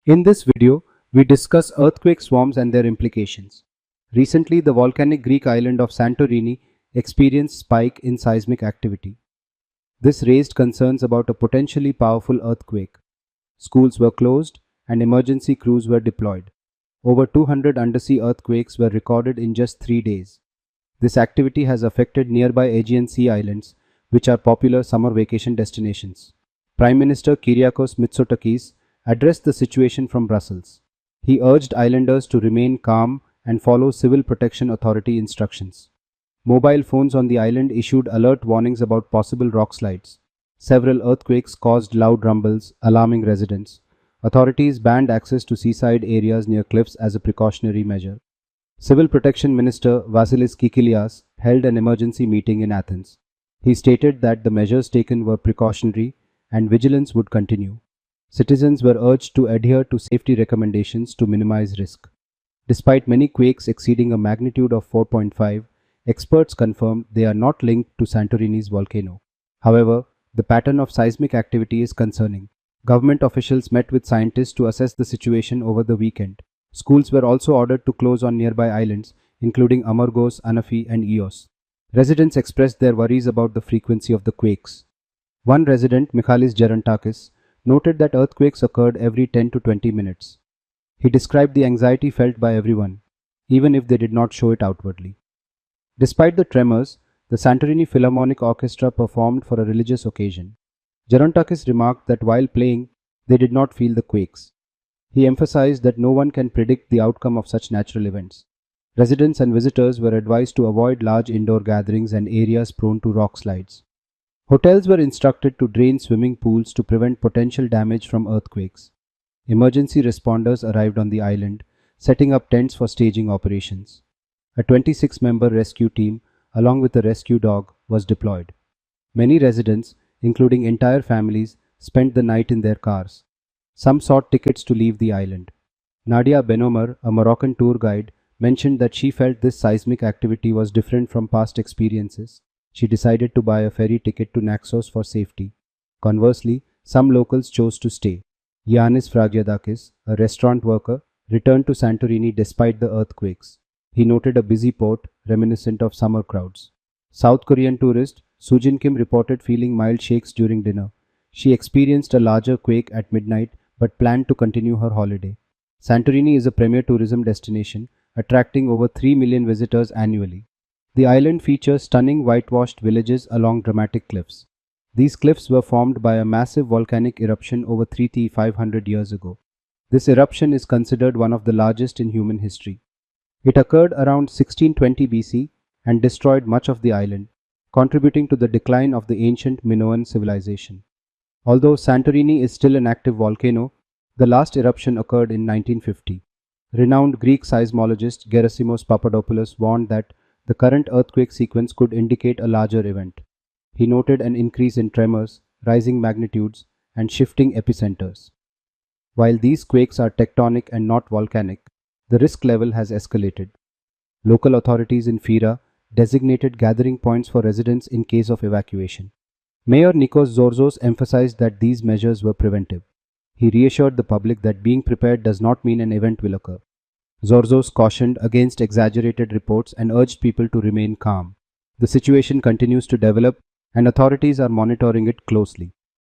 In this video, we discuss earthquake swarms and their implications. Recently, the volcanic Greek island of Santorini experienced spike in seismic activity. This raised concerns about a potentially powerful earthquake. Schools were closed and emergency crews were deployed. Over 200 undersea earthquakes were recorded in just 3 days. This activity has affected nearby Aegean Sea islands, which are popular summer vacation destinations. Prime Minister Kyriakos Mitsotakis addressed the situation from Brussels. He urged islanders to remain calm and follow Civil Protection Authority instructions. Mobile phones on the island issued alert warnings about possible rock slides. Several earthquakes caused loud rumbles, alarming residents. Authorities banned access to seaside areas near cliffs as a precautionary measure. Civil Protection Minister Vasilis Kikilias held an emergency meeting in Athens. He stated that the measures taken were precautionary and vigilance would continue. Citizens were urged to adhere to safety recommendations to minimize risk. Despite many quakes exceeding a magnitude of 4.5, experts confirmed they are not linked to Santorini's volcano. However, the pattern of seismic activity is concerning. Government officials met with scientists to assess the situation over the weekend. Schools were also ordered to close on nearby islands, including Amorgos, Anafi, and Ios. Residents expressed their worries about the frequency of the quakes. One resident, Michalis Gerontakis, noted that earthquakes occurred every 10 to 20 minutes. He described the anxiety felt by everyone, even if they did not show it outwardly. Despite the tremors, the Santorini Philharmonic Orchestra performed for a religious occasion. Gerontakis remarked that while playing, they did not feel the quakes. He emphasized that no one can predict the outcome of such natural events. Residents and visitors were advised to avoid large indoor gatherings and areas prone to rock slides. Hotels were instructed to drain swimming pools to prevent potential damage from earthquakes. Emergency responders arrived on the island, setting up tents for staging operations. A 26-member rescue team, along with a rescue dog, was deployed. Many residents, including entire families, spent the night in their cars. Some sought tickets to leave the island. Nadia Benomar, a Moroccan tour guide, mentioned that she felt this seismic activity was different from past experiences. She decided to buy a ferry ticket to Naxos for safety. Conversely, some locals chose to stay. Yannis Fragiadakis, a restaurant worker, returned to Santorini despite the earthquakes. He noted a busy port, reminiscent of summer crowds. South Korean tourist Sujin Kim reported feeling mild shakes during dinner. She experienced a larger quake at midnight but planned to continue her holiday. Santorini is a premier tourism destination, attracting over 3 million visitors annually. The island features stunning whitewashed villages along dramatic cliffs. These cliffs were formed by a massive volcanic eruption over 3,500 years ago. This eruption is considered one of the largest in human history. It occurred around 1620 BC and destroyed much of the island, contributing to the decline of the ancient Minoan civilization. Although Santorini is still an active volcano, the last eruption occurred in 1950. Renowned Greek seismologist Gerasimos Papadopoulos warned that the current earthquake sequence could indicate a larger event. He noted an increase in tremors, rising magnitudes, and shifting epicenters. While these quakes are tectonic and not volcanic, the risk level has escalated. Local authorities in Fira designated gathering points for residents in case of evacuation. Mayor Nikos Zorzos emphasized that these measures were preventive. He reassured the public that being prepared does not mean an event will occur. Zorzos cautioned against exaggerated reports and urged people to remain calm. The situation continues to develop and authorities are monitoring it closely.